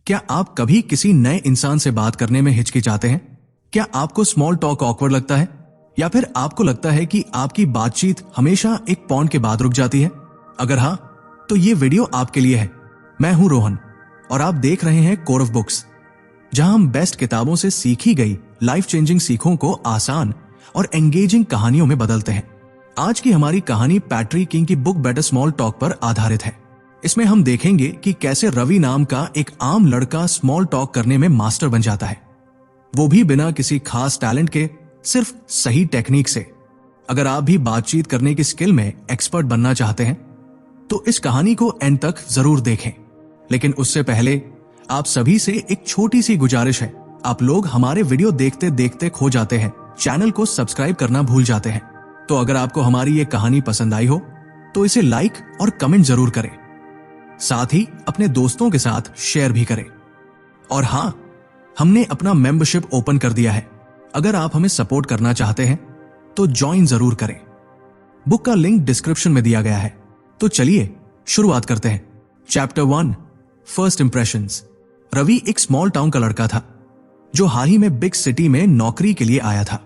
क्या आप कभी किसी नए इंसान से बात करने में हिचकिचाते हैं? क्या आपको स्मॉल टॉक ऑकवर्ड लगता है, या फिर आपको लगता है कि आपकी बातचीत हमेशा एक पॉइंट के बाद रुक जाती है? अगर हाँ, तो ये वीडियो आपके लिए है। मैं हूं रोहन और आप देख रहे हैं कोर ऑफ बुक्स, जहां हम बेस्ट किताबों से सीखी गई लाइफ चेंजिंग सीखों को आसान और एंगेजिंग कहानियों में बदलते हैं। आज की हमारी कहानी पैट्रिक किंग की बुक बेटर स्मॉल टॉक पर आधारित है। इसमें हम देखेंगे कि कैसे रवि नाम का एक आम लड़का स्मॉल टॉक करने में मास्टर बन जाता है, वो भी बिना किसी खास टैलेंट के, सिर्फ सही टेक्निक से। अगर आप भी बातचीत करने की स्किल में एक्सपर्ट बनना चाहते हैं तो इस कहानी को एंड तक जरूर देखें। लेकिन उससे पहले आप सभी से एक छोटी सी गुजारिश है। आप लोग हमारे वीडियो देखते देखते खो जाते हैं, चैनल को सब्सक्राइब करना भूल जाते हैं। तो अगर आपको हमारी ये कहानी पसंद आई हो तो इसे लाइक और कमेंट जरूर करें, साथ ही अपने दोस्तों के साथ शेयर भी करें। और हाँ, हमने अपना मेंबरशिप ओपन कर दिया है। अगर आप हमें सपोर्ट करना चाहते हैं तो ज्वाइन जरूर करें। बुक का लिंक डिस्क्रिप्शन में दिया गया है। तो चलिए शुरुआत करते हैं। Chapter 1, first impressions. रवि एक स्मॉल टाउन का लड़का था जो हाल ही में बिग सिटी में नौकरी के लिए आया था।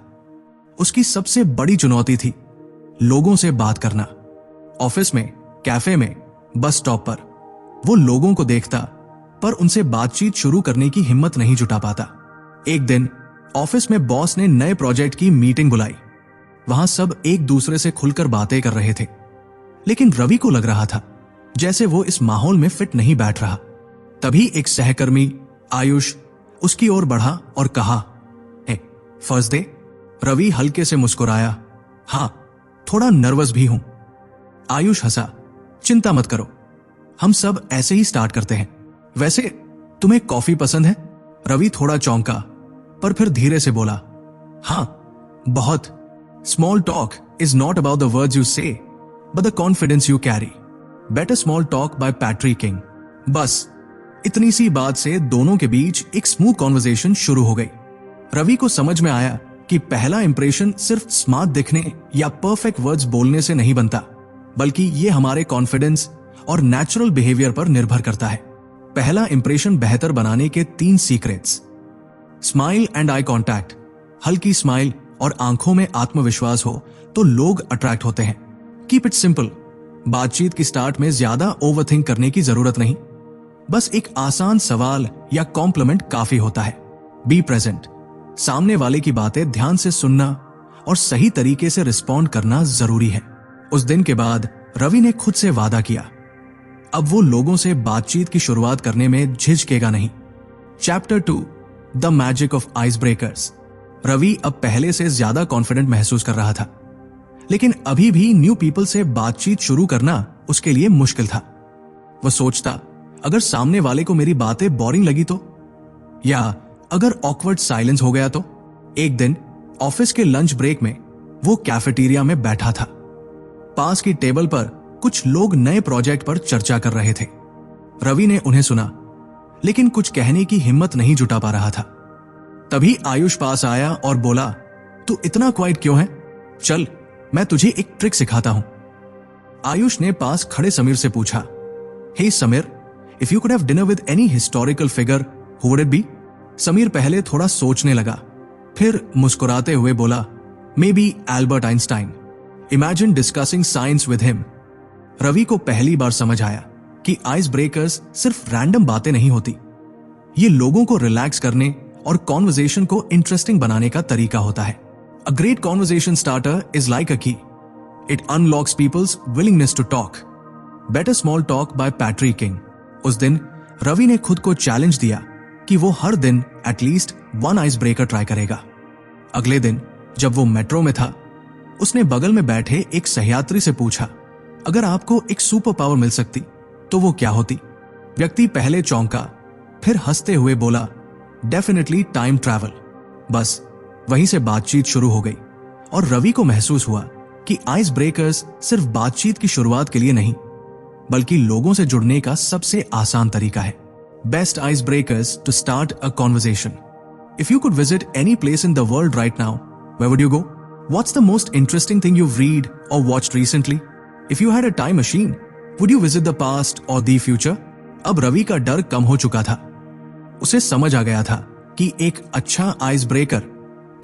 उसकी सबसे बड़ी चुनौती थी लोगों से बात करना। ऑफिस में, कैफे में, बस स्टॉप पर वो लोगों को देखता, पर उनसे बातचीत शुरू करने की हिम्मत नहीं जुटा पाता। एक दिन ऑफिस में बॉस ने नए प्रोजेक्ट की मीटिंग बुलाई। वहां सब एक दूसरे से खुलकर बातें कर रहे थे, लेकिन रवि को लग रहा था जैसे वो इस माहौल में फिट नहीं बैठ रहा। तभी एक सहकर्मी आयुष उसकी ओर बढ़ा और कहा, "हे, फर्स्ट डे?" रवि हल्के से मुस्कुराया, "हाँ, थोड़ा नर्वस भी हूं।" आयुष हंसा, "चिंता मत करो, हम सब ऐसे ही स्टार्ट करते हैं। वैसे तुम्हें कॉफी पसंद है?" रवि थोड़ा चौंका, पर फिर धीरे से बोला, "हाँ, बहुत। Small talk is not about the words you say, but the confidence you carry. Better small talk by Patrick King." बस इतनी सी बात से दोनों के बीच एक स्मूथ कॉन्वर्सेशन शुरू हो गई। रवि को समझ में आया कि पहला इंप्रेशन सिर्फ स्मार्ट दिखने या परफेक्ट वर्ड्स बोलने से नहीं बनता, बल्कि ये हमारे कॉन्फिडेंस और नेचुरल बिहेवियर पर निर्भर करता है। पहला इंप्रेशन बेहतर बनाने के 3 secrets. Smile and eye contact. हल्की स्माइल और आंखों में आत्मविश्वास हो तो लोग अट्रैक्ट होते हैं। Keep it simple. बातचीत की स्टार्ट में ज्यादा ओवरथिंक करने की जरूरत नहीं, बस एक आसान सवाल या कॉम्प्लीमेंट काफी होता है। Be present. सामने वाले की बातें ध्यान से सुनना और सही तरीके से रिस्पॉन्ड करना जरूरी है। उस दिन के बाद रवि ने खुद से वादा किया, अब वो लोगों से बातचीत की शुरुआत करने में झिझकेगा नहीं। Chapter 2, the magic of ice breakers. Ravi अब पहले से ज्यादा कॉन्फिडेंट महसूस कर रहा था, लेकिन अभी भी न्यू पीपल से बातचीत शुरू करना उसके लिए मुश्किल था। वह सोचता, अगर सामने वाले को मेरी बातें बोरिंग लगी तो, या अगर ऑकवर्ड साइलेंस हो गया तो। एक दिन ऑफिस के लंच ब्रेक में वो कैफेटेरिया में बैठा था। पास की टेबल पर कुछ लोग नए प्रोजेक्ट पर चर्चा कर रहे थे। रवि ने उन्हें सुना, लेकिन कुछ कहने की हिम्मत नहीं जुटा पा रहा था। तभी आयुष पास आया और बोला, "तू इतना क्वाइट क्यों है? चल, मैं तुझे एक ट्रिक सिखाता हूं।" आयुष ने पास खड़े समीर से पूछा, "hey Sameer, if you could have dinner with any historical figure, who would it be?" Sameer पहले थोड़ा सोचने लगा, फिर मुस्कुराते हुए बोला, "maybe Albert Einstein. Imagine discussing science with him." Ravi को पहली बार समझ आया कि आइस ब्रेकर्स सिर्फ रैंडम बातें नहीं होती, ये लोगों को रिलैक्स करने और कॉन्वर्सेशन को इंटरेस्टिंग बनाने का तरीका होता है। A great conversation starter is like a key, it unlocks people's willingness to talk. Better small talk by Patrick King. उस दिन रवि ने खुद को चैलेंज दिया कि वो हर दिन एटलीस्ट 1 आइस ब्रेकर ट्राई करेगा। अगले दिन जब वो मेट्रो में था, उसने बगल में बैठे एक सहयात्री से पूछा, अगर आपको एक सुपर पावर मिल सकती तो वो क्या होती? व्यक्ति पहले चौंका, फिर हंसते हुए बोला, डेफिनेटली टाइम ट्रैवल। बस वहीं से बातचीत शुरू हो गई और रवि को महसूस हुआ कि आइस ब्रेकर्स सिर्फ बातचीत की शुरुआत के लिए नहीं, बल्कि लोगों से जुड़ने का सबसे आसान तरीका है। Best ice breakers to start a conversation. If you could visit any place in the world right now, where would you go? What's the most interesting thing you read or watched recently? If you had a time machine, would you visit the past or the future? अब रवि का डर कम हो चुका था। उसे समझ आ गया था कि एक अच्छा आइस ब्रेकर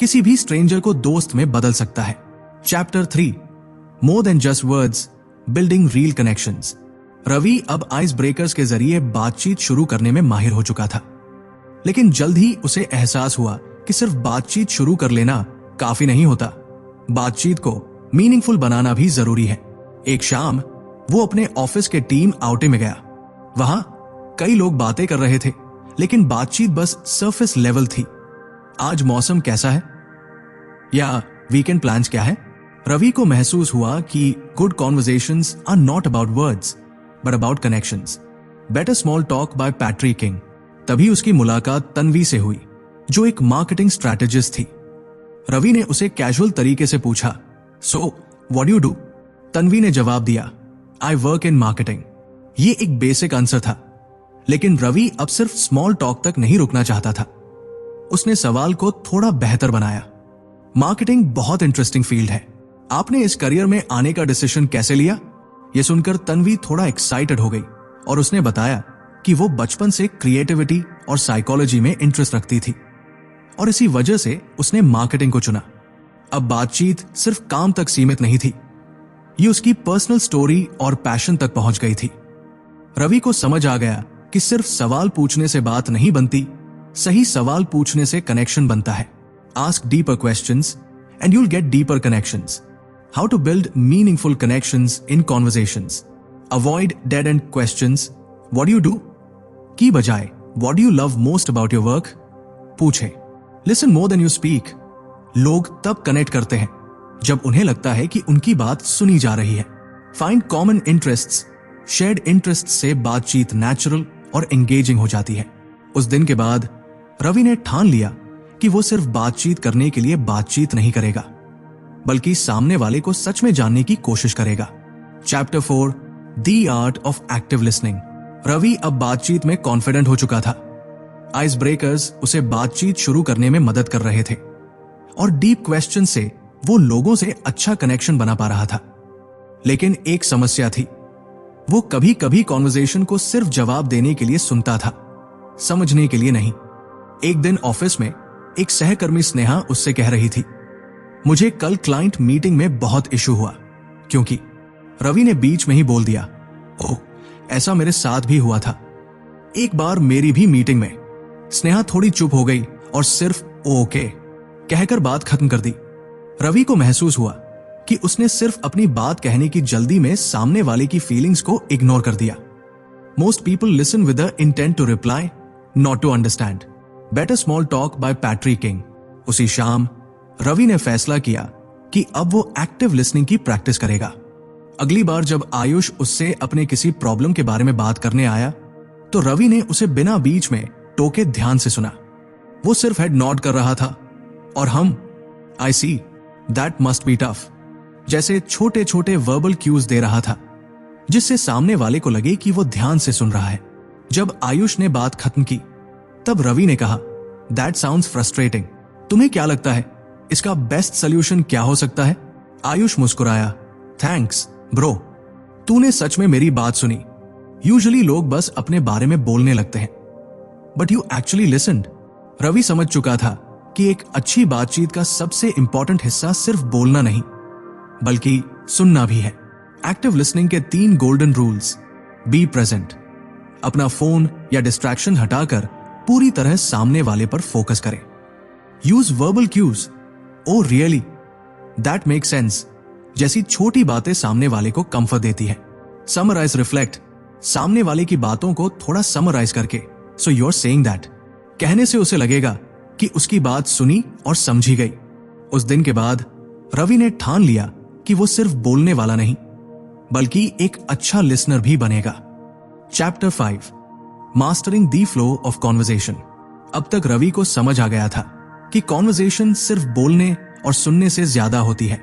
किसी भी स्ट्रेंजर को दोस्त में बदल सकता है। Chapter 3, more than just words, building real connections. Ravi अब आइस ब्रेकर्स के जरिए बातचीत शुरू करने में माहिर हो चुका था, लेकिन जल्द ही उसे एहसास हुआ कि सिर्फ बातचीत शुरू कर लेना काफी नहीं होता। बातचीत को मीनिंगफुल बनाना भी जरूरी है। एक शाम वो अपने ऑफिस के टीम आउटिंग में गया। वहां कई लोग बातें कर रहे थे, लेकिन बातचीत बस सरफेस लेवल थी। आज मौसम कैसा है या वीकेंड प्लान्स क्या है? रवि को महसूस हुआ कि good conversations are not about words but about connections. Better small talk by Patrick King. तभी उसकी मुलाकात तन्वी से हुई, जो एक मार्केटिंग स्ट्रैटेजिस्ट थी। रवि ने उसे कैजुअल तरीके से पूछा, so what do you do? Tanvi ने जवाब दिया, आई वर्क इन मार्केटिंग। ये एक बेसिक आंसर था, लेकिन रवि अब सिर्फ स्मॉल टॉक तक नहीं रुकना चाहता था। उसने सवाल को थोड़ा बेहतर बनाया। मार्केटिंग बहुत इंटरेस्टिंग फील्ड है। आपने इस करियर में आने का डिसीजन कैसे लिया? यह सुनकर तन्वी थोड़ा एक्साइटेड हो गई और उसने बताया कि वो बचपन से क्रिएटिविटी और साइकोलॉजी में इंटरेस्ट रखती थी और इसी वजह से उसने मार्केटिंग को चुना। अब बातचीत सिर्फ काम तक सीमित नहीं थी, ये उसकी पर्सनल स्टोरी और पैशन तक पहुंच गई थी। रवि को समझ आ गया कि सिर्फ सवाल पूछने से बात नहीं बनती, सही सवाल पूछने से कनेक्शन बनता है। Ask deeper questions and you'll get deeper connections. How to build meaningful connections in conversations. Avoid dead end questions. What do you do की बजाय what do you love most about your work पूछे। Listen more than you speak. लोग तब connect करते हैं जब उन्हें लगता है कि उनकी बात सुनी जा रही है। Find common interests. Shared interest से बातचीत नेचुरल और एंगेजिंग हो जाती है। उस दिन के बाद रवि ने ठान लिया कि वो सिर्फ बातचीत करने के लिए बातचीत नहीं करेगा, बल्कि सामने वाले को सच में जानने की कोशिश करेगा। Chapter 4, the art of active listening. Ravi अब बातचीत में कॉन्फिडेंट हो चुका था। आइस ब्रेकर्स उसे बातचीत शुरू करने में मदद कर रहे थे और डीप क्वेश्चन से वो लोगों से अच्छा कनेक्शन बना पा रहा था। लेकिन एक समस्या थी, वो कभी कभी कॉन्वर्सेशन को सिर्फ जवाब देने के लिए सुनता था, समझने के लिए नहीं। एक दिन ऑफिस में एक सहकर्मी स्नेहा उससे कह रही थी, मुझे कल क्लाइंट मीटिंग में बहुत इशू हुआ क्योंकि रवि ने बीच में ही बोल दिया, ओह ऐसा मेरे साथ भी हुआ था एक बार मेरी भी मीटिंग में। स्नेहा थोड़ी चुप हो गई और सिर्फ ओके कहकर बात खत्म कर दी। रवि को महसूस हुआ कि उसने सिर्फ अपनी बात कहने की जल्दी में सामने वाले की फीलिंग्स को इग्नोर कर दिया। Most people listen with the intent to reply, not to understand. Better small talk by Patrick King. उसी शाम रवि ने फैसला किया कि अब वो एक्टिव लिसनिंग की प्रैक्टिस करेगा। अगली बार जब आयुष उससे अपने किसी प्रॉब्लम के बारे में बात करने आया तो रवि ने उसे बिना बीच में टोके ध्यान से सुना। वो सिर्फ हेड नॉड कर रहा था और हम I see that must be tough जैसे छोटे छोटे वर्बल क्यूज दे रहा था, जिससे सामने वाले को लगे कि वो ध्यान से सुन रहा है। जब आयुष ने बात खत्म की तब रवि ने कहा, दैट साउंड्स फ्रस्ट्रेटिंग। तुम्हें क्या लगता है इसका बेस्ट सोल्यूशन क्या हो सकता है? आयुष मुस्कुराया, थैंक्स ब्रो, तूने सच में मेरी बात सुनी। यूजुअली लोग बस अपने बारे में बोलने लगते हैं, but you actually listened. Ravi समझ चुका था कि एक अच्छी बातचीत का सबसे इंपॉर्टेंट हिस्सा सिर्फ बोलना नहीं बल्कि सुनना भी है। एक्टिव लिसनिंग के 3 गोल्डन रूल्स। Be present. अपना फोन या डिस्ट्रैक्शन हटाकर पूरी तरह सामने वाले पर फोकस करें। Use verbal cues, oh really, that make sense जैसी छोटी बातें सामने वाले को कंफर्ट देती है। Summarise reflect. सामने वाले की बातों को थोड़ा समराइज करके, so you are saying that, कहने से उसे लगेगा कि उसकी बात सुनी और समझी गई। उस दिन के बाद रवि ने ठान लिया कि वो सिर्फ बोलने वाला नहीं बल्कि एक अच्छा लिसनर भी बनेगा। Chapter 5, mastering the flow of conversation. अब तक रवि को समझ आ गया था कि कॉन्वर्सेशन सिर्फ बोलने और सुनने से ज्यादा होती है,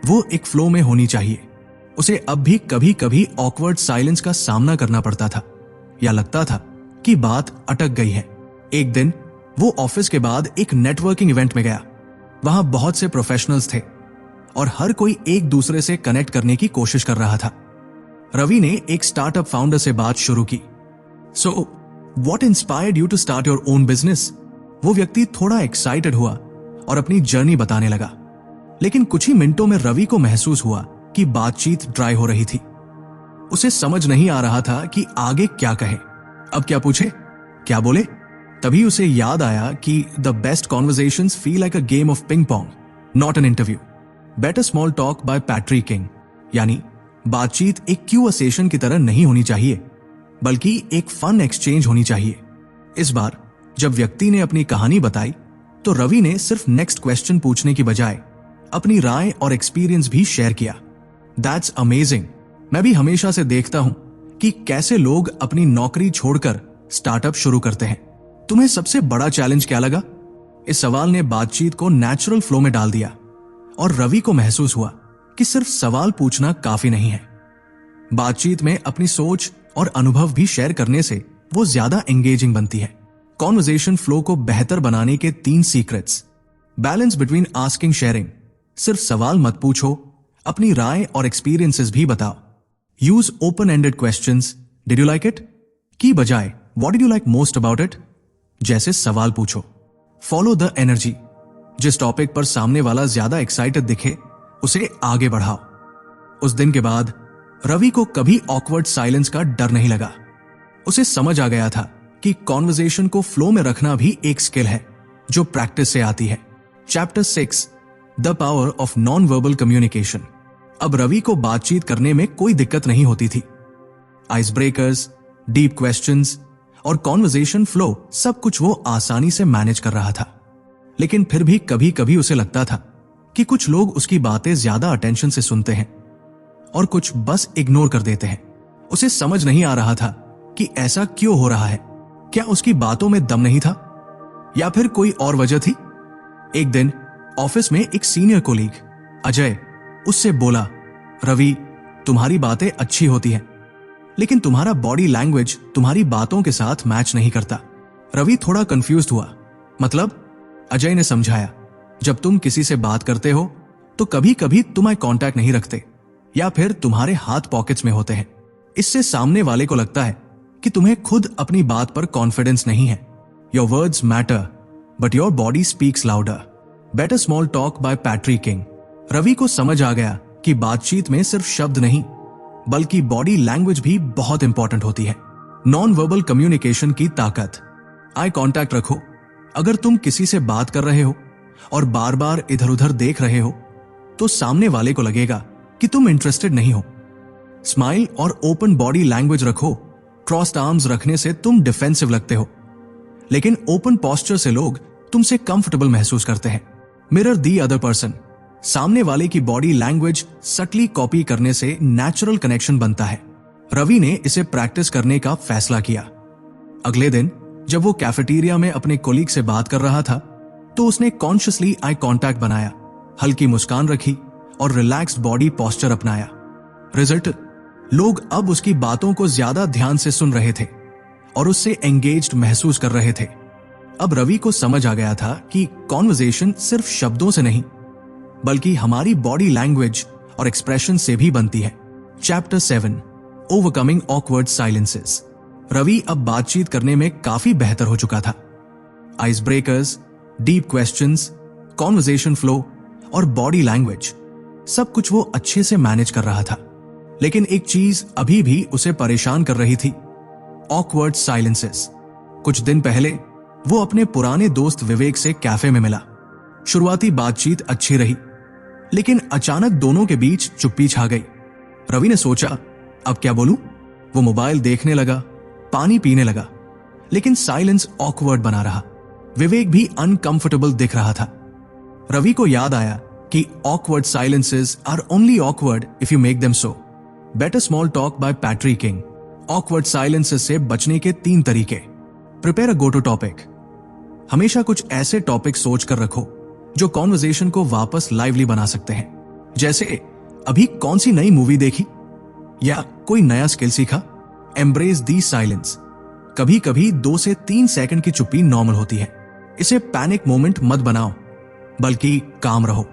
वो एक फ्लो में होनी चाहिए। उसे अब भी कभी कभी ऑकवर्ड साइलेंस का सामना करना पड़ता था या लगता था कि बात अटक गई है। एक दिन वो ऑफिस के बाद एक नेटवर्किंग इवेंट में गया। वहां बहुत से प्रोफेशनल्स थे और हर कोई एक दूसरे से कनेक्ट करने की कोशिश कर रहा था। रवि ने एक स्टार्टअप फाउंडर से बात शुरू की, so what inspired you to start your own business? वो व्यक्ति थोड़ा एक्साइटेड हुआ और अपनी जर्नी बताने लगा। लेकिन कुछ ही मिनटों में रवि को महसूस हुआ कि बातचीत ड्राई हो रही थी। उसे समझ नहीं आ रहा था कि आगे क्या कहे। अब क्या पूछे, क्या बोले? तभी उसे याद आया कि the best conversations feel like a game of ping pong, not an interview. Better small talk by Patrick king, यानी बातचीत एक क्यू सेशन की तरह नहीं होनी चाहिए, बल्कि एक फन एक्सचेंज होनी चाहिए। इस बार जब व्यक्ति ने अपनी कहानी बताई तो रवि ने सिर्फ नेक्स्ट क्वेश्चन पूछने की बजाय अपनी राय और एक्सपीरियंस भी शेयर किया। That's amazing. मैं भी हमेशा से देखता हूं कि कैसे लोग अपनी नौकरी छोड़कर स्टार्टअप शुरू करते हैं। तुम्हें सबसे बड़ा चैलेंज क्या लगा? इस सवाल ने बातचीत को नेचुरल फ्लो में डाल दिया और रवि को महसूस हुआ कि सिर्फ सवाल पूछना काफी नहीं है। बातचीत में अपनी सोच और अनुभव भी शेयर करने से वो ज्यादा एंगेजिंग बनती है। कॉन्वर्सेशन फ्लो को बेहतर बनाने के 3 secrets. Balance between asking sharing, सिर्फ सवाल मत पूछो, अपनी राय और एक्सपीरियंसेस भी बताओ। Use open ended questions, did you like it की बजाय what did you like most about it जैसे सवाल पूछो। फॉलो द एनर्जी, जिस टॉपिक पर सामने वाला ज्यादा एक्साइटेड दिखे उसे आगे बढ़ाओ। उस दिन के बाद रवि को कभी ऑकवर्ड साइलेंस का डर नहीं लगा। उसे समझ आ गया था कि कॉन्वर्सेशन को फ्लो में रखना भी एक स्किल है जो प्रैक्टिस से आती है। Chapter 6, the power of non verbal communication. अब रवि को बातचीत करने में कोई दिक्कत नहीं होती थी। आइस ब्रेकर्स, डीप क्वेश्चंस और कॉन्वर्सेशन फ्लो सब कुछ वो आसानी से मैनेज कर रहा था। लेकिन फिर भी कभी कभी उसे लगता था कि कुछ लोग उसकी बातें ज्यादा अटेंशन से सुनते हैं और कुछ बस इग्नोर कर देते हैं। उसे समझ नहीं आ रहा था कि ऐसा क्यों हो रहा है। क्या उसकी बातों में दम नहीं था या फिर कोई और वजह थी? एक दिन ऑफिस में एक सीनियर कोलीग अजय उससे बोला, रवि, तुम्हारी बातें अच्छी होती हैं, लेकिन तुम्हारा बॉडी लैंग्वेज तुम्हारी बातों के साथ मैच नहीं करता। रवि थोड़ा कंफ्यूज्ड हुआ। मतलब? अजय ने समझाया, जब तुम किसी से बात करते हो तो कभी कभी तुम आई कांटेक्ट नहीं रखते या फिर तुम्हारे हाथ पॉकेट्स में होते हैं। इससे सामने वाले को लगता है कि तुम्हें खुद अपनी बात पर कॉन्फिडेंस नहीं है। Your words matter but your body speaks louder. Better small talk by Patrick King. Ravi को समझ आ गया कि बातचीत में सिर्फ शब्द नहीं बल्कि बॉडी लैंग्वेज भी बहुत इंपॉर्टेंट होती है। नॉन वर्बल कम्युनिकेशन की ताकत। आई कांटेक्ट रखो। अगर तुम किसी से बात कर रहे हो और बार बार इधर उधर देख रहे हो तो सामने वाले को लगेगा कि तुम इंटरेस्टेड नहीं हो। स्माइल और ओपन बॉडी लैंग्वेज रखो। क्रॉस्ड आर्म्स रखने से तुम डिफेंसिव लगते हो, लेकिन ओपन पोस्चर से लोग तुमसे कंफर्टेबल महसूस करते हैं। Mirror the other person. सामने वाले की बॉडी लैंग्वेज सटली कॉपी करने से नेचुरल कनेक्शन बनता है। रवि ने इसे प्रैक्टिस करने का फैसला किया। अगले दिन जब वो कैफेटेरिया में अपने कोलीग से बात कर रहा था तो उसने कॉन्शियसली आई कांटेक्ट बनाया, हल्की मुस्कान रखी और रिलैक्स्ड बॉडी पोस्चर अपनाया। रिजल्ट? लोग अब उसकी बातों को ज्यादा ध्यान से सुन रहे थे और उससे एंगेज्ड महसूस कर रहे थे। अब रवि को समझ आ गया था कि कॉन्वर्सेशन सिर्फ शब्दों से नहीं बल्कि हमारी बॉडी लैंग्वेज और एक्सप्रेशन से भी बनती है। Chapter 7, overcoming awkward silences. Ravi अब बातचीत करने में काफी बेहतर हो चुका था। Ice breakers, deep questions, conversation flow और बॉडी लैंग्वेज सब कुछ वो अच्छे से मैनेज कर रहा था। लेकिन एक चीज अभी भी उसे परेशान कर रही थी, ऑकवर्ड साइलेंसेस। कुछ दिन पहले वो अपने पुराने दोस्त विवेक से कैफे में मिला। शुरुआती बातचीत अच्छी रही, लेकिन अचानक दोनों के बीच चुप्पी छा गई। रवि ने सोचा, अब क्या बोलूं? वो मोबाइल देखने लगा, पानी पीने लगा, लेकिन साइलेंस ऑकवर्ड बना रहा। विवेक भी अनकंफर्टेबल दिख रहा था। रवि को याद आया कि awkward silences are only awkward if you make them so. Better small talk by Patrick King. Awkward silences से बचने के 3 तरीके। Prepare a go to topic. हमेशा कुछ ऐसे टॉपिक सोच कर रखो जो कॉन्वर्सेशन को वापस लाइवली बना सकते हैं। जैसे अभी कौन सी नई मूवी देखी या कोई नया स्किल सीखा। Embrace the silence. कभी कभी 2 से 3 सेकंड की चुप्पी नॉर्मल होती है। इसे पैनिक मोमेंट मत बनाओ बल्कि काम रहो।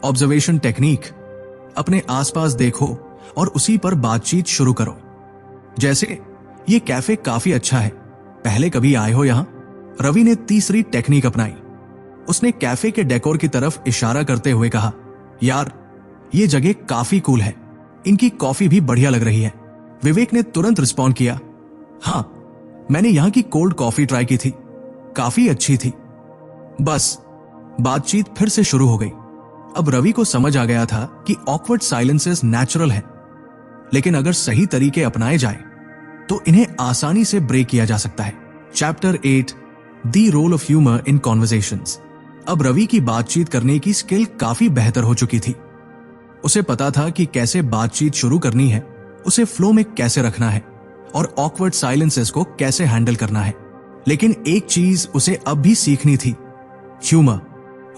Observation technique. अपने आसपास देखो और उसी पर बातचीत शुरू करो। जैसे, ये कैफे काफी अच्छा है, पहले कभी आए हो यहां? रवि ने तीसरी टेक्निक अपनाई। उसने कैफे के डेकोर की तरफ इशारा करते हुए कहा, यार ये जगह काफी कूल है, इनकी कॉफी भी बढ़िया लग रही है। विवेक ने तुरंत रिस्पॉन्ड किया, हाँ मैंने यहां की कोल्ड कॉफी ट्राई की थी, काफी अच्छी थी। बस बातचीत फिर से शुरू हो गई। अब रवि को समझ आ गया था कि ऑकवर्ड साइलेंसेस नेचुरल है, लेकिन अगर सही तरीके अपनाए जाए तो इन्हें आसानी से ब्रेक किया जा सकता है। Chapter 8 the role of humour in conversations. अब रवि की बातचीत करने की स्किल काफी बेहतर हो चुकी थी। उसे पता था कि कैसे बातचीत शुरू करनी है, उसे फ्लो में कैसे रखना है और ऑकवर्ड साइलेंसेस को कैसे हैंडल करना है। लेकिन एक चीज उसे अब भी सीखनी थी, ह्यूमर।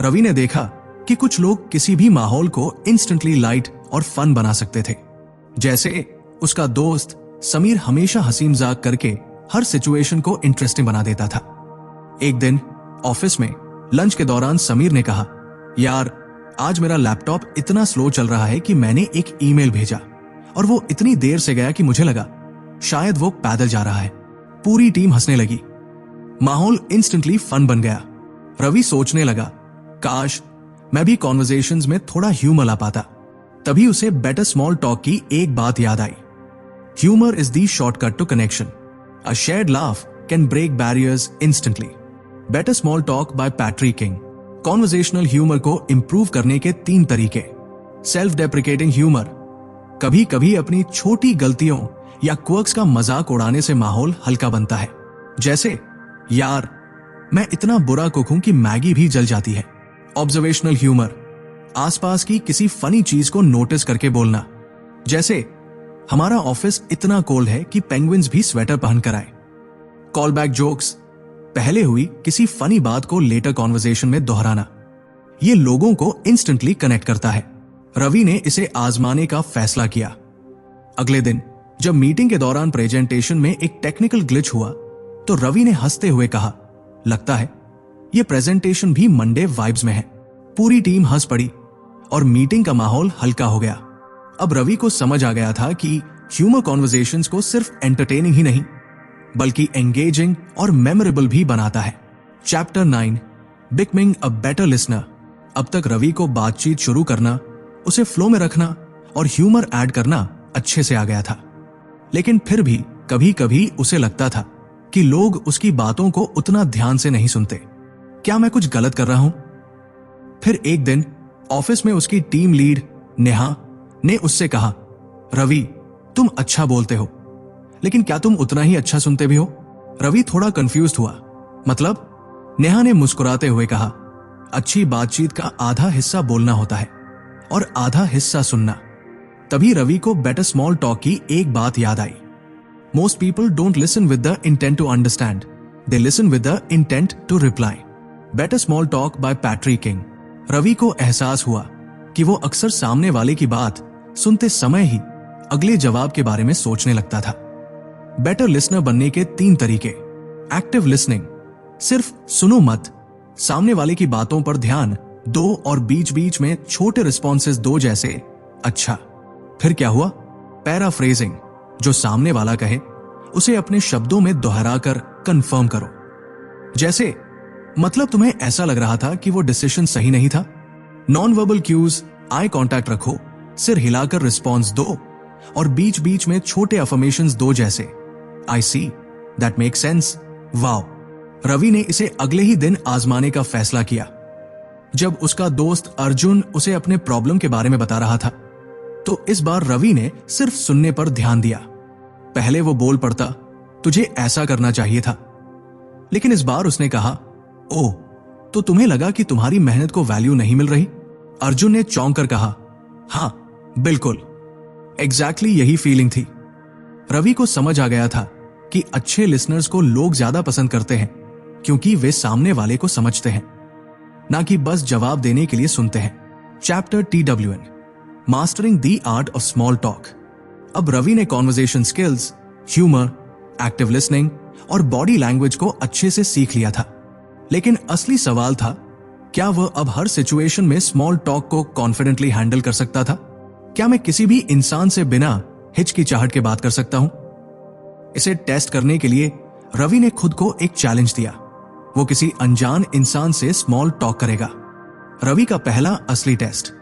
रवि ने देखा कि कुछ लोग किसी भी माहौल को इंस्टेंटली लाइट और फन बना सकते थे। जैसे उसका दोस्त समीर हमेशा हंसी मजाक करके हर सिचुएशन को इंटरेस्टिंग बना देता था। एक दिन ऑफिस में लंच के दौरान समीर ने कहा, यार आज मेरा लैपटॉप इतना स्लो चल रहा है कि मैंने एक ईमेल भेजा और वो इतनी देर से गया कि मुझे लगा शायद वो पैदल जा रहा है। पूरी टीम हंसने लगी, माहौल इंस्टेंटली फन बन गया। रवि सोचने लगा, काश मैं भी कॉन्वर्सेशंस में थोड़ा ह्यूमर ला पाता। तभी उसे बेटर स्मॉल टॉक की एक बात याद आई, humour is the shortcut to connection. A shared laugh can break barriers instantly. Better small talk by Patrick King. Conversational humour को इंप्रूव करने के 3 तरीके। Self deprecating humour. कभी कभी अपनी छोटी गलतियों या क्वर्क्स का मजाक उड़ाने से माहौल हल्का बनता है। जैसे, यार मैं इतना बुरा कुक हूं कि मैगी भी जल जाती है। Observational humour. आसपास की किसी फनी चीज को नोटिस करके बोलना। जैसे, हमारा ऑफिस इतना कोल्ड है कि पेंगुइन्स भी स्वेटर पहनकर आए। Call back jokes. पहले हुई किसी फनी बात को लेटर कॉन्वर्सेशन में दोहराना। ये लोगों को इंस्टेंटली कनेक्ट करता है। रवि ने इसे आजमाने का फैसला किया। अगले दिन जब मीटिंग के दौरान प्रेजेंटेशन में एक टेक्निकल ग्लिच हुआ तो रवि ने हंसते हुए कहा, लगता है ये प्रेजेंटेशन भी मंडे वाइब्स में है। पूरी टीम हंस पड़ी और मीटिंग का माहौल हल्का हो गया। अब रवि को समझ आ गया था कि ह्यूमर कॉन्वर्सेशंस को सिर्फ एंटरटेनिंग ही नहीं बल्कि एंगेजिंग और मेमोरेबल भी बनाता है। Chapter 9 becoming a better listener. अब तक रवि को बातचीत शुरू करना, उसे फ्लो में रखना और ह्यूमर ऐड करना अच्छे से आ गया था। लेकिन फिर भी कभी कभी उसे लगता था कि लोग उसकी बातों को उतना ध्यान से नहीं सुनते। क्या मैं कुछ गलत कर रहा हूं? फिर एक दिन ऑफिस में उसकी टीम लीड नेहा ने उससे कहा, रवि तुम अच्छा बोलते हो, लेकिन क्या तुम उतना ही अच्छा सुनते भी हो? रवि थोड़ा कंफ्यूज हुआ। मतलब? नेहा ने मुस्कुराते हुए कहा, अच्छी बातचीत का आधा हिस्सा बोलना होता है और आधा हिस्सा सुनना। तभी रवि को बेटर स्मॉल टॉक की एक बात याद आई। Most people don't listen with the intent to understand, they listen with the intent to reply. Better small talk by Patrick King. Ravi को एहसास हुआ कि वो अक्सर सामने वाले की बात सुनते समय ही अगले जवाब के बारे में सोचने लगता था। बेटर लिसनर बनने के 3 तरीके। Active listening. सिर्फ सुनो मत, सामने वाले की बातों पर ध्यान दो और बीच बीच में छोटे रिस्पॉन्सेस दो, जैसे अच्छा। फिर क्या हुआ? पैराफ्रेजिंग। जो सामने वाला कहे उसे अपने शब्दों में दोहराकर कंफर्म करो। जैसे, मतलब तुम्हें ऐसा लग रहा था कि वो डिसीजन सही नहीं था। Non verbal cues. Eye contact रखो, सिर हिलाकर रिस्पॉन्स दो और बीच बीच में छोटे अफर्मेशंस दो, जैसे I see, that make sense, wow. Ravi ने इसे अगले ही दिन आजमाने का फैसला किया। जब उसका दोस्त अर्जुन उसे अपने प्रॉब्लम के बारे में बता रहा था तो इस बार रवि ने सिर्फ सुनने पर ध्यान दिया। पहले वो बोल पड़ता, तुझे ऐसा करना चाहिए था, लेकिन इस बार उसने कहा, ओह तो तुम्हें लगा कि तुम्हारी मेहनत को वैल्यू नहीं मिल रही? अर्जुन ने चौंक कर कहा, हां बिल्कुल, एग्जैक्टली यही फीलिंग थी। रवि को समझ आ गया था कि अच्छे लिसनर्स को लोग ज्यादा पसंद करते हैं क्योंकि वे सामने वाले को समझते हैं, ना कि बस जवाब देने के लिए सुनते हैं। Chapter TWN mastering the art of small talk. अब रवि ने conversation skills, humour, active listening और बॉडी लैंग्वेज को अच्छे से सीख लिया था। लेकिन असली सवाल था, क्या वह अब हर सिचुएशन में स्मॉल टॉक को कॉन्फिडेंटली हैंडल कर सकता था? क्या मैं किसी भी इंसान से बिना हिचकिचाहट के बात कर सकता हूं? इसे टेस्ट करने के लिए रवि ने खुद को एक चैलेंज दिया। वो किसी अनजान इंसान से स्मॉल टॉक करेगा। रवि का पहला असली टेस्ट।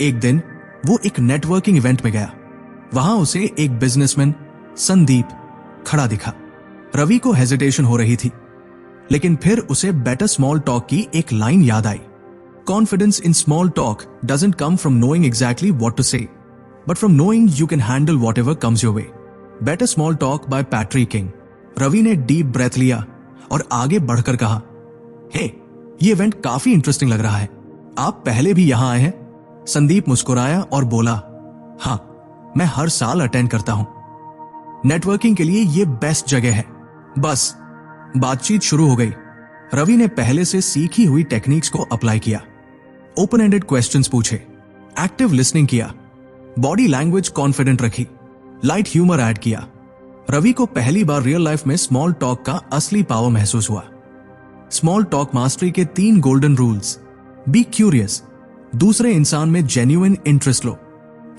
एक दिन वो एक नेटवर्किंग इवेंट में गया। वहां उसे एक बिजनेसमैन संदीप खड़ा दिखा। रवि को हेजिटेशन हो रही थी, लेकिन फिर उसे बेटर स्मॉल टॉक की एक लाइन याद आई। Confidence in small talk doesn't come from knowing exactly what to say, but from knowing you can handle whatever comes your way. Better small talk by Patrick King. Ravi ने deep breath लिया और आगे बढ़कर कहा, हे, ये event काफी interesting लग रहा है। आप पहले भी यहां आए हैं? संदीप मुस्कुराया और बोला, हां, मैं हर साल अटेंड करता हूं। नेटवर्किंग के लिए ये बेस्ट जगह है। बस बातचीत शुरू हो गई। रवि ने पहले से सीखी हुई टेक्निक्स को अप्लाई किया। ओपन एंडेड क्वेश्चंस पूछे, एक्टिव लिसनिंग किया, बॉडी लैंग्वेज कॉन्फिडेंट रखी, लाइट ह्यूमर ऐड किया। रवि को पहली बार रियल लाइफ में स्मॉल टॉक का असली पावर महसूस हुआ। स्मॉल टॉक मास्टरी के 3 गोल्डन रूल्स। बी क्यूरियस, दूसरे इंसान में जेन्युइन इंटरेस्ट लो।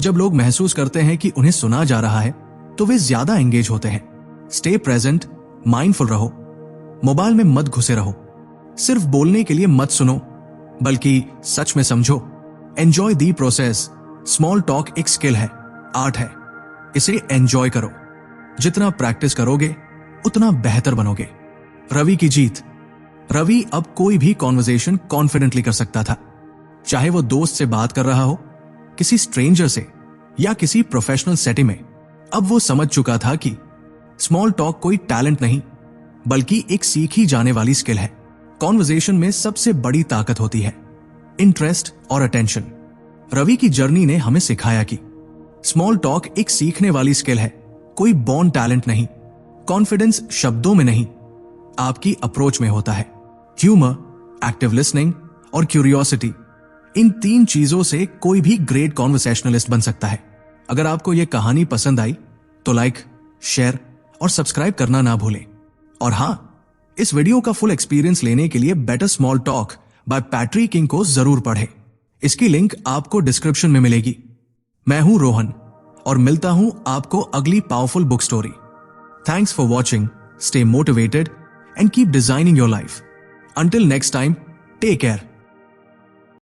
जब लोग महसूस करते हैं कि उन्हें सुना जा रहा है तो वे ज्यादा एंगेज होते हैं। स्टे प्रेजेंट, माइंडफुल रहो, मोबाइल में मत घुसे रहो। सिर्फ बोलने के लिए मत सुनो, बल्कि सच में समझो। Enjoy the process. Small talk एक स्किल है, आर्ट है। इसे एंजॉय करो। जितना प्रैक्टिस करोगे उतना बेहतर बनोगे। रवि की जीत। रवि अब कोई भी कॉन्वर्सेशन कॉन्फिडेंटली कर सकता था, चाहे वो दोस्त से बात कर रहा हो, किसी स्ट्रेंजर से, या किसी प्रोफेशनल सेटिंग में। अब वो समझ चुका था कि स्मॉल टॉक कोई टैलेंट नहीं, बल्कि एक सीखी जाने वाली स्किल है। कॉन्वर्सेशन में सबसे बड़ी ताकत होती है इंटरेस्ट और अटेंशन। रवि की जर्नी ने हमें सिखाया कि स्मॉल टॉक एक सीखने वाली स्किल है, कोई बॉर्न टैलेंट नहीं। कॉन्फिडेंस शब्दों में नहीं, आपकी अप्रोच में होता है। ह्यूमर, एक्टिव लिसनिंग और क्यूरियोसिटी, इन 3 चीजों से कोई भी ग्रेट कॉन्वर्सेशनलिस्ट बन सकता है। अगर आपको यह कहानी पसंद आई तो लाइक, शेयर और सब्सक्राइब करना ना भूलें। और हां, इस वीडियो का फुल एक्सपीरियंस लेने के लिए better small talk by Patrick king को जरूर पढ़ें। इसकी लिंक आपको डिस्क्रिप्शन में मिलेगी। मैं हूं रोहन और मिलता हूं आपको अगली powerful book story. Thanks for watching, stay motivated and keep designing your life. Until next time, take care.